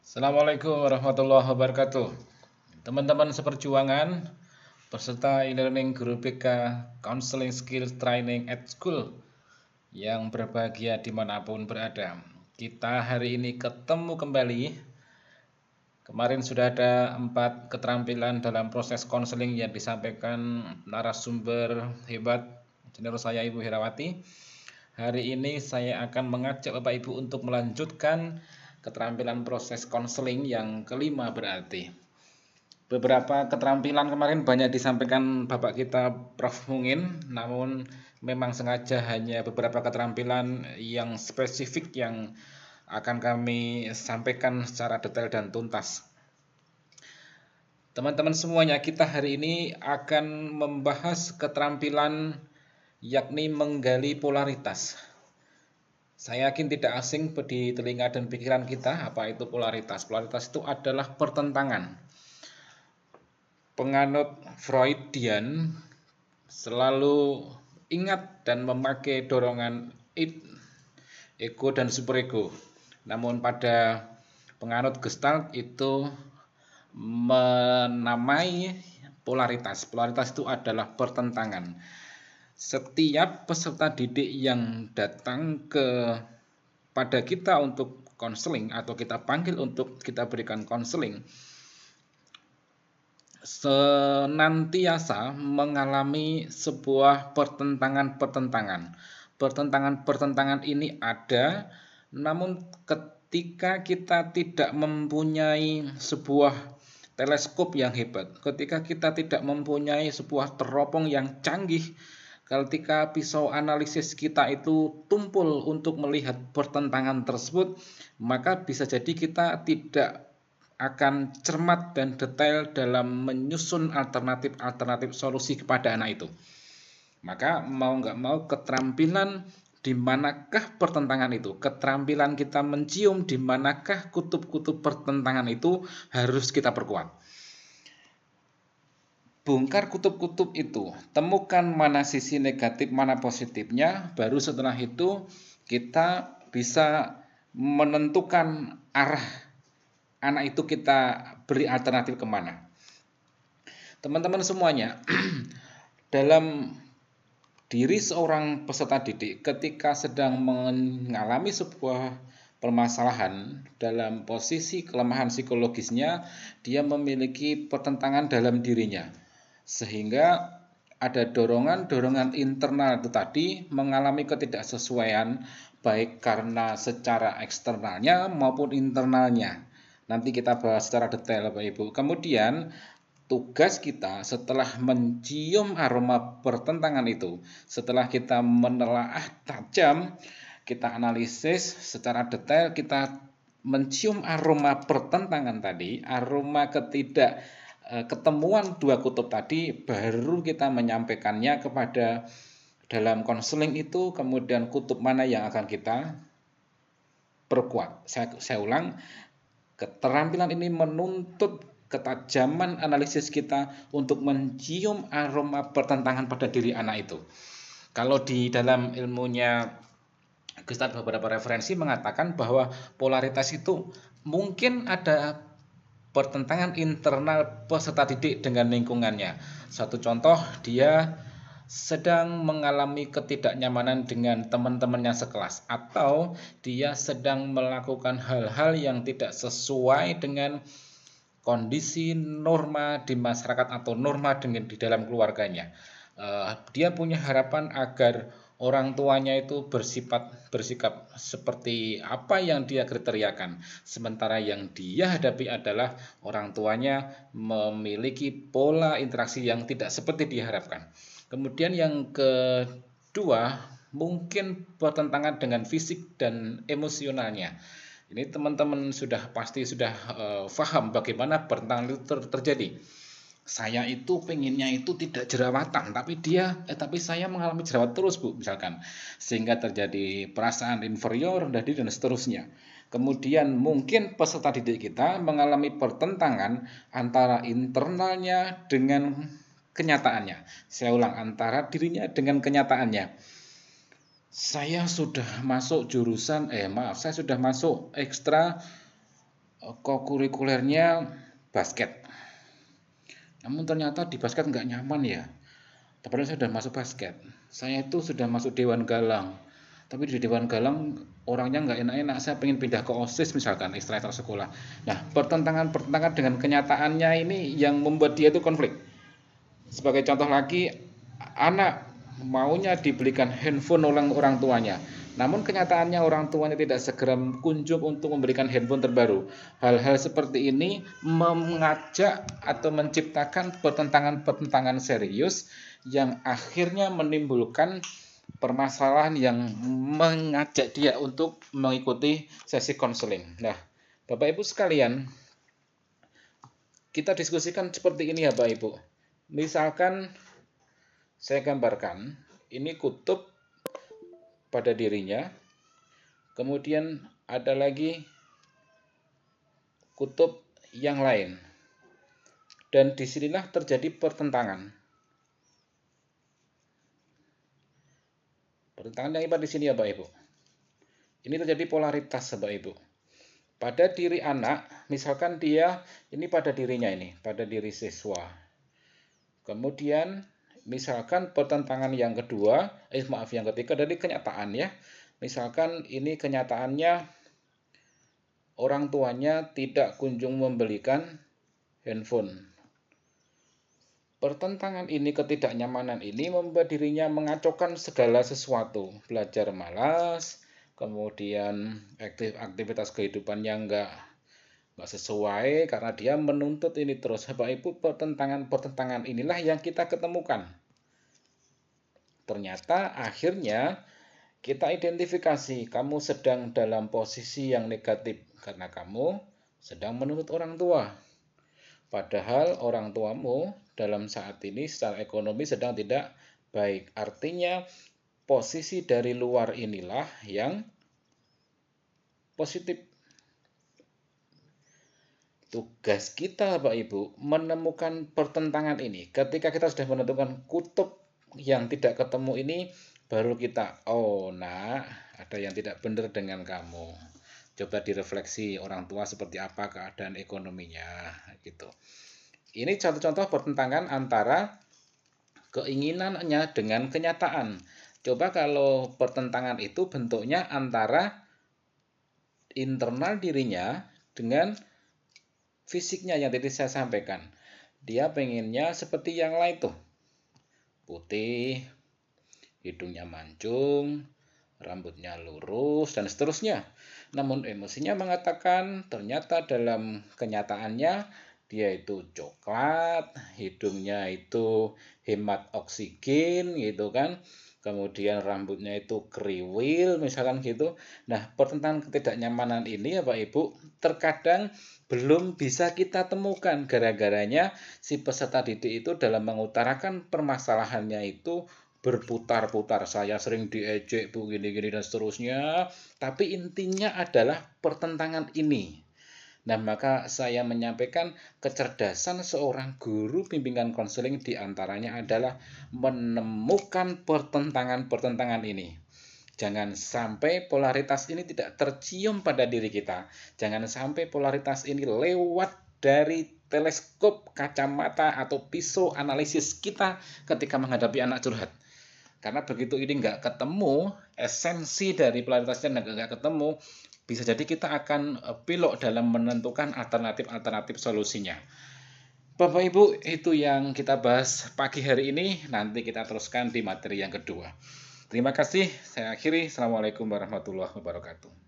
Assalamualaikum warahmatullahi wabarakatuh. Teman-teman seperjuangan, peserta e-learning Guru BK Counseling Skills Training at School yang berbahagia dimanapun berada. Kita hari ini ketemu kembali. Kemarin sudah ada 4 keterampilan dalam proses konseling yang disampaikan narasumber hebat, senior saya Ibu Herawati. Hari ini saya akan mengajak Bapak Ibu untuk melanjutkan keterampilan proses konseling yang kelima berarti. Beberapa keterampilan kemarin banyak disampaikan Bapak kita Prof. Mungin, namun memang sengaja hanya beberapa keterampilan yang spesifik yang akan kami sampaikan secara detail dan tuntas. Teman-teman semuanya, kita hari ini akan membahas keterampilan yakni menggali polaritas. Saya yakin tidak asing di telinga dan pikiran kita apa itu polaritas. Polaritas itu adalah pertentangan. Penganut Freudian selalu ingat dan memakai dorongan id, ego dan superego. Namun pada penganut Gestalt itu menamai polaritas. Polaritas itu adalah pertentangan. Setiap peserta didik yang datang pada kita untuk konseling atau kita panggil untuk kita berikan konseling senantiasa mengalami sebuah pertentangan-pertentangan. Pertentangan-pertentangan ini ada, namun ketika kita tidak mempunyai sebuah teleskop yang hebat, ketika kita tidak mempunyai sebuah teropong yang canggih, ketika pisau analisis kita itu tumpul untuk melihat pertentangan tersebut, maka bisa jadi kita tidak akan cermat dan detail dalam menyusun alternatif-alternatif solusi kepada anak itu. Maka mau nggak mau keterampilan di manakah pertentangan itu, keterampilan kita mencium di manakah kutub-kutub pertentangan itu harus kita perkuat. Bongkar kutub-kutub itu, temukan mana sisi negatif, mana positifnya, baru setelah itu kita bisa menentukan arah anak itu kita beri alternatif kemana. Teman-teman semuanya, dalam diri seorang peserta didik ketika sedang mengalami sebuah permasalahan dalam posisi kelemahan psikologisnya, dia memiliki pertentangan dalam dirinya. Sehingga ada dorongan-dorongan internal itu tadi mengalami ketidaksesuaian baik karena secara eksternalnya maupun internalnya. Nanti kita bahas secara detail Bapak Ibu. Kemudian tugas kita setelah mencium aroma pertentangan itu, setelah kita menelaah tajam, kita analisis secara detail, kita mencium aroma pertentangan tadi, aroma ketemuan dua kutub tadi, baru kita menyampaikannya kepada dalam konseling itu, kemudian kutub mana yang akan kita perkuat. Saya ulang, keterampilan ini menuntut ketajaman analisis kita untuk mencium aroma pertentangan pada diri anak itu. Kalau di dalam ilmunya Gestalt beberapa referensi mengatakan bahwa polaritas itu mungkin ada pertentangan internal peserta didik dengan lingkungannya. Satu contoh, dia sedang mengalami ketidaknyamanan dengan teman-temannya sekelas, atau dia sedang melakukan hal-hal yang tidak sesuai dengan kondisi norma di masyarakat atau norma di dalam keluarganya. Dia punya harapan agar orang tuanya itu bersikap seperti apa yang dia kriteriakan. Sementara yang dia hadapi adalah orang tuanya memiliki pola interaksi yang tidak seperti diharapkan. Kemudian yang kedua, mungkin bertentangan dengan fisik dan emosionalnya. Ini teman-teman pasti sudah paham bagaimana pertentangan itu terjadi. Saya itu pengennya itu tidak jerawatan, tapi saya mengalami jerawat terus Bu, misalkan, sehingga terjadi perasaan inferior dan seterusnya. Kemudian mungkin peserta didik kita mengalami pertentangan antara internalnya dengan kenyataannya. Saya ulang, antara dirinya dengan kenyataannya. Saya sudah masuk ekstra kokurikulernya basket. Namun ternyata di basket nggak nyaman ya. Padahal saya sudah masuk basket. Saya itu sudah masuk Dewan Galang. Tapi di Dewan Galang orangnya nggak enak-enak. Saya pengen pindah ke OSIS misalkan, ekstra sekolah. Nah, pertentangan-pertentangan dengan kenyataannya ini yang membuat dia itu konflik. Sebagai contoh lagi, anak maunya dibelikan handphone oleh orang tuanya. Namun kenyataannya orang tuanya tidak segera kunjung untuk memberikan handphone terbaru. Hal-hal seperti ini mengajak atau menciptakan pertentangan-pertentangan serius yang akhirnya menimbulkan permasalahan yang mengajak dia untuk mengikuti sesi konseling. Nah, Bapak Ibu sekalian, kita diskusikan seperti ini ya Bapak Ibu. Misalkan saya gambarkan, ini kutub pada dirinya, kemudian ada lagi kutub yang lain. Dan disinilah terjadi pertentangan. Pertentangan yang hebat di sini ya Bapak Ibu. Ini terjadi polaritas Bapak Ibu. Pada diri anak, misalkan dia, ini pada dirinya ini, pada diri siswa. Kemudian misalkan pertentangan yang kedua, yang ketiga dari kenyataan ya. Misalkan ini kenyataannya orang tuanya tidak kunjung membelikan handphone. Pertentangan ini, ketidaknyamanan ini membuat dirinya mengacaukan segala sesuatu. Belajar malas, kemudian aktivitas kehidupannya enggak sesuai karena dia menuntut ini terus. Bapak Ibu, pertentangan inilah yang kita ketemukan. Ternyata akhirnya kita identifikasi kamu sedang dalam posisi yang negatif karena kamu sedang menuntut orang tua. Padahal orang tuamu dalam saat ini secara ekonomi sedang tidak baik. Artinya posisi dari luar inilah yang positif. Tugas kita Bapak Ibu menemukan pertentangan ini. Ketika kita sudah menentukan kutub yang tidak ketemu ini, baru kita, oh nak, ada yang tidak benar dengan kamu. Coba direfleksi orang tua seperti apa keadaan ekonominya gitu. Ini contoh-contoh pertentangan antara keinginannya dengan kenyataan. Coba kalau pertentangan itu bentuknya antara internal dirinya dengan fisiknya yang tadi saya sampaikan. Dia pengennya seperti yang lain tuh. Putih, hidungnya mancung, rambutnya lurus, dan seterusnya. Namun emosinya mengatakan ternyata dalam kenyataannya dia itu coklat, hidungnya itu hemat oksigen gitu kan. Kemudian rambutnya itu kriwil misalkan gitu. Nah, pertentangan ketidaknyamanan ini ya Pak Ibu terkadang belum bisa kita temukan gara-garanya si peserta didik itu dalam mengutarakan permasalahannya itu berputar-putar. Saya sering diejek Bu gini-gini dan seterusnya, tapi intinya adalah pertentangan ini. Nah, maka saya menyampaikan kecerdasan seorang guru bimbingan konseling diantaranya adalah menemukan pertentangan-pertentangan ini. Jangan sampai polaritas ini tidak tercium pada diri kita. Jangan sampai polaritas ini lewat dari teleskop, kacamata, atau pisau analisis kita ketika menghadapi anak curhat. Karena begitu ini nggak ketemu, esensi dari polaritasnya nggak ketemu, bisa jadi kita akan belok dalam menentukan alternatif-alternatif solusinya. Bapak Ibu, itu yang kita bahas pagi hari ini. Nanti kita teruskan di materi yang kedua. Terima kasih. Saya akhiri. Assalamualaikum warahmatullahi wabarakatuh.